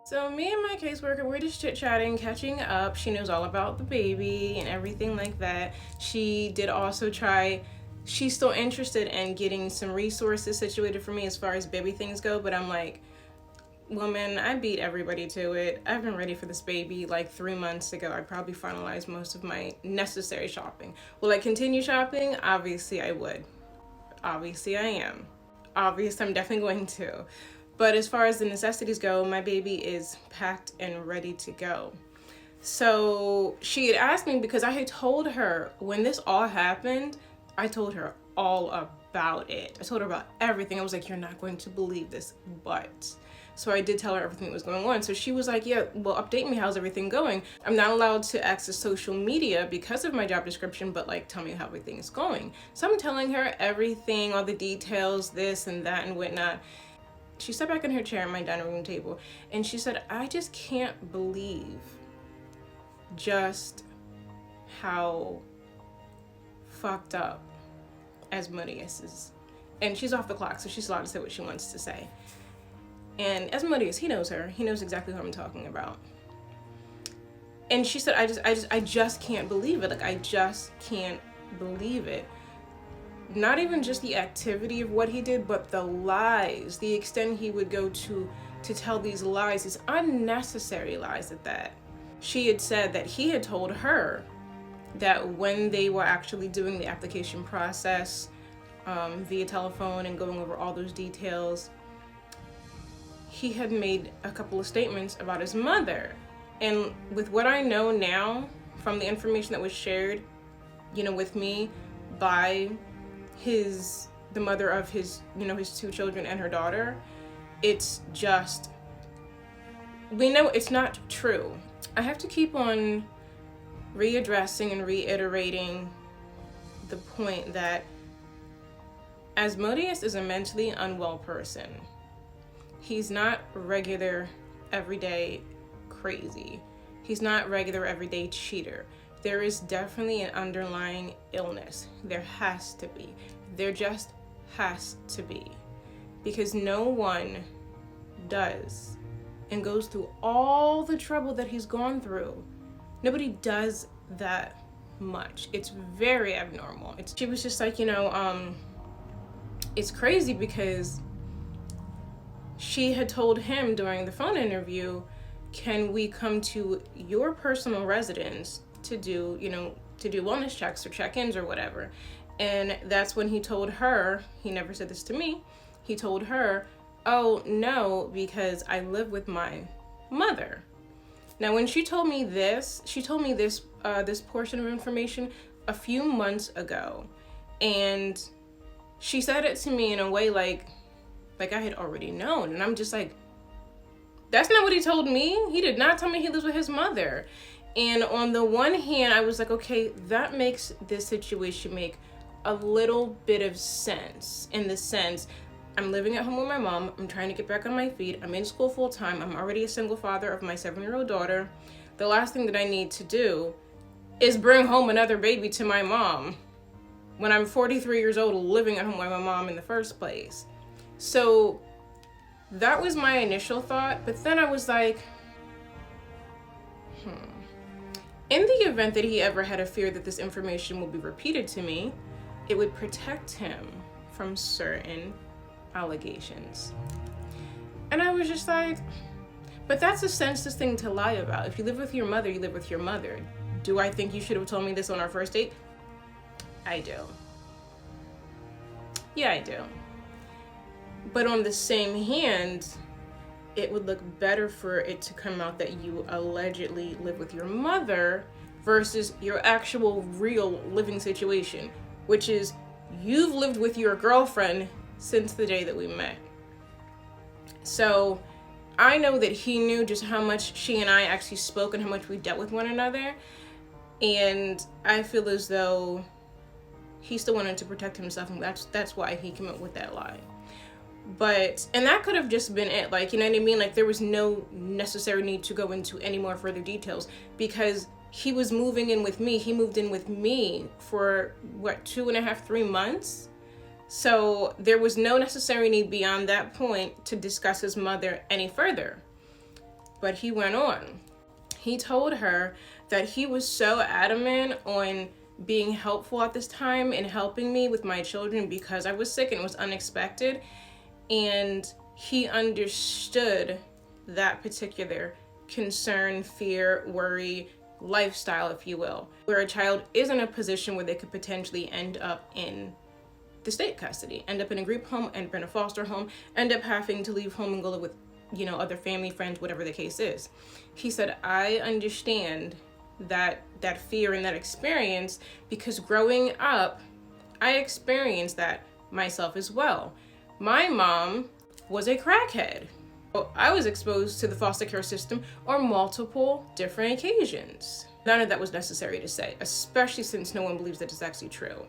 So me and my caseworker, we're just chit-chatting, catching up. She knows all about the baby and everything like that. She did also she's still interested in getting some resources situated for me as far as baby things go, but I'm like, woman, I beat everybody to it. I've been ready for this baby like 3 months ago. I probably finalized most of my necessary shopping. Will I continue shopping? Obviously I would. Obviously I am. Obviously I'm definitely going to. But as far as the necessities go, my baby is packed and ready to go. So she had asked me because I had told her when this all happened, I told her all about it. I told her about everything. I was like, you're not going to believe this, but. So I did tell her everything that was going on. So she was like, yeah, well, update me. How's everything going? I'm not allowed to access social media because of my job description, but like, tell me how everything is going. So I'm telling her everything, all the details, this and that and whatnot. She sat back in her chair at my dining room table and she said, I just can't believe just how fucked up Asmodeus is. And she's off the clock, so she's allowed to say what she wants to say. And Asmodeus, he knows her. He knows exactly who I'm talking about. And she said, I just can't believe it. Like, I just can't believe it. Not even just the activity of what he did, but the lies, the extent he would go to tell these lies, these unnecessary lies at that. She had said that he had told her that when they were actually doing the application process via telephone and going over all those details, he had made a couple of statements about his mother. And with what I know now from the information that was shared, with me by the mother of his 2 children and her daughter, it's just, we know it's not true. I have to keep on readdressing and reiterating the point that Asmodeus is a mentally unwell person. He's not regular, everyday crazy. He's not regular, everyday cheater. There is definitely an underlying illness. There has to be. There just has to be. Because no one does and goes through all the trouble that he's gone through. Nobody does that much. It's very abnormal. She was just like, it's crazy because she had told him during the phone interview, can we come to your personal residence to do wellness checks or check-ins or whatever? And that's when he told her, he never said this to me, he told her, oh no, because I live with my mother. Now when she told me this portion of information a few months ago, and she said it to me in a way like I had already known, and I'm just like, that's not what he told me. He did not tell me he lives with his mother. And on the one hand, I was like, okay, that makes this situation make a little bit of sense, in the sense, I'm living at home with my mom, I'm trying to get back on my feet, I'm in school full time, I'm already a single father of my 7-year-old daughter. The last thing that I need to do is bring home another baby to my mom when I'm 43 years old living at home with my mom in the first place. So that was my initial thought, but then I was like, in the event that he ever had a fear that this information will be repeated to me, it would protect him from certain allegations. And I was just like, but that's a senseless thing to lie about. If you live with your mother, you live with your mother. Do I think you should have told me this on our first date? I do. Yeah, I do. But on the same hand, it would look better for it to come out that you allegedly live with your mother versus your actual real living situation, which is you've lived with your girlfriend since the day that we met. So I know that he knew just how much she and I actually spoke and how much we dealt with one another. And I feel as though he still wanted to protect himself, and that's why he came up with that lie. And that could have just been it. Like, you know what I mean? Like, there was no necessary need to go into any more further details because he was moving in with me. He moved in with me for 2.5, 3 months. So there was no necessary need beyond that point to discuss his mother any further. But he went on. He told her that he was so adamant on being helpful at this time and helping me with my children because I was sick and it was unexpected. And he understood that particular concern, fear, worry, lifestyle, if you will, where a child is in a position where they could potentially end up in the state custody, end up in a group home, end up in a foster home, end up having to leave home and go live with, other family, friends, whatever the case is. He said, I understand that fear and that experience because growing up, I experienced that myself as well. My mom was a crackhead. I was exposed to the foster care system on multiple different occasions. None of that was necessary to say, especially since no one believes that it's actually true.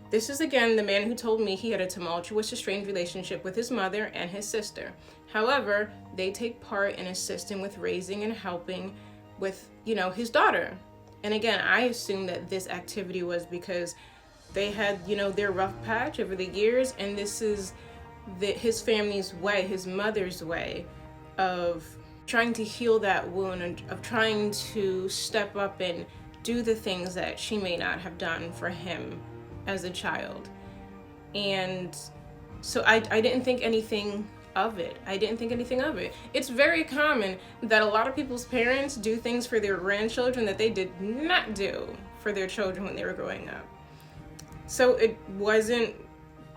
This is again the man who told me he had a tumultuous, estranged relationship with his mother and his sister. However, they take part in assisting with raising and helping with, his daughter. And again, I assume that this activity was because they had, their rough patch over the years, and this is his family's way, his mother's way of trying to heal that wound and of trying to step up and do the things that she may not have done for him as a child. And so I didn't think anything of it. It's very common that a lot of people's parents do things for their grandchildren that they did not do for their children when they were growing up. So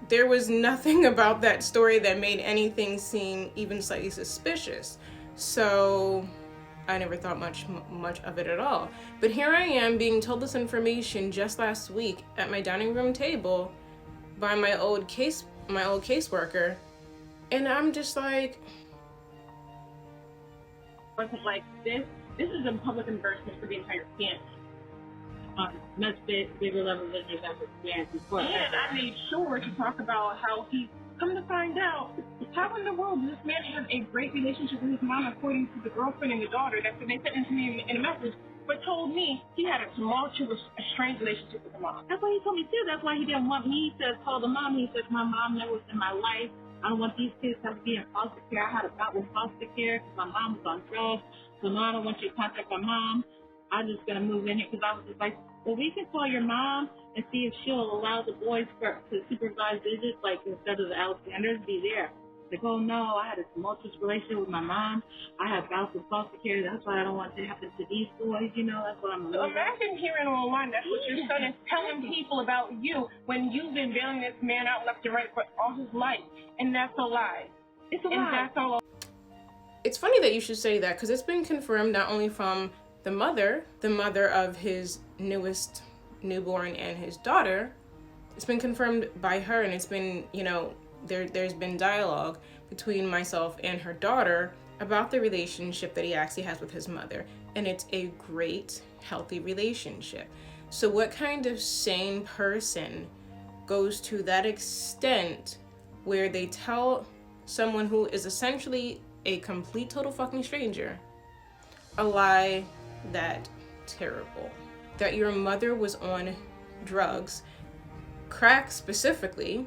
there was nothing about that story that made anything seem even slightly suspicious. So I never thought much of it at all. But here I am being told this information just last week at my dining room table by my old caseworker, and I'm just like, like this is a public embarrassment for the entire family. Much bigger level than you've ever experienced before. And I made sure to talk about how he come to find out, how in the world does this man have a great relationship with his mom according to the girlfriend and the daughter that they sent into me in a message, but told me he had a tumultuous, estranged relationship with the mom. That's what he told me too. That's why he didn't want me to call the mom. He said, my mom never was in my life. I don't want these kids to have to be in foster care. I had a bout with foster care because my mom was on drugs. So now I don't want you to contact my mom. I'm just going to move in here because I was just like, well, we can call your mom and see if she'll allow the boys to supervise visits, like instead of the Alexanders, be there. Like, oh no, I had a tumultuous relationship with my mom. I had bouts with foster care. That's why I don't want it to happen to these boys. That's what I'm. So imagine hearing online that's what your son is telling people about you when you've been bailing this man out left and right for all his life, and that's a lie. It's a lie. And that's all. It's funny that you should say that because it's been confirmed not only from the mother of his newest newborn and his daughter. It's been confirmed by her, and it's been, there's been dialogue between myself and her daughter about the relationship that he actually has with his mother, and it's a great, healthy relationship. So what kind of sane person goes to that extent where they tell someone who is essentially a complete total fucking stranger a lie that terrible? That your mother was on drugs, crack specifically,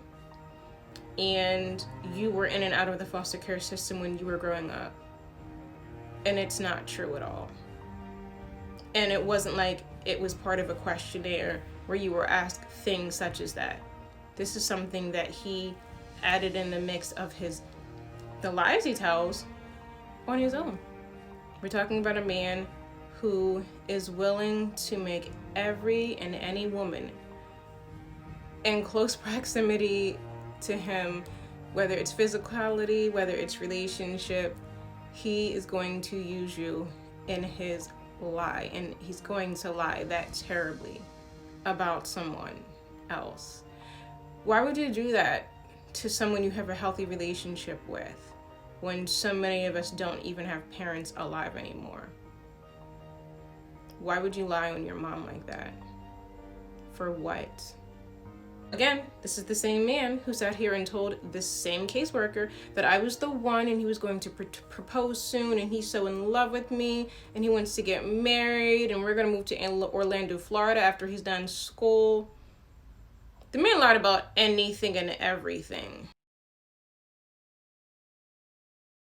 and you were in and out of the foster care system when you were growing up. And it's not true at all. And it wasn't like it was part of a questionnaire where you were asked things such as that. This is something that he added in the mix of the lies he tells on his own. We're talking about a man who is willing to make every and any woman in close proximity to him, whether it's physicality, whether it's relationship, he is going to use you in his lie, and he's going to lie that terribly about someone else. Why would you do that to someone you have a healthy relationship with when so many of us don't even have parents alive anymore? Why would you lie on your mom like that? For what? Again, this is the same man who sat here and told this same caseworker that I was the one and he was going to propose soon and he's so in love with me and he wants to get married and we're going to move to Orlando, Florida after he's done school. The man lied about anything and everything.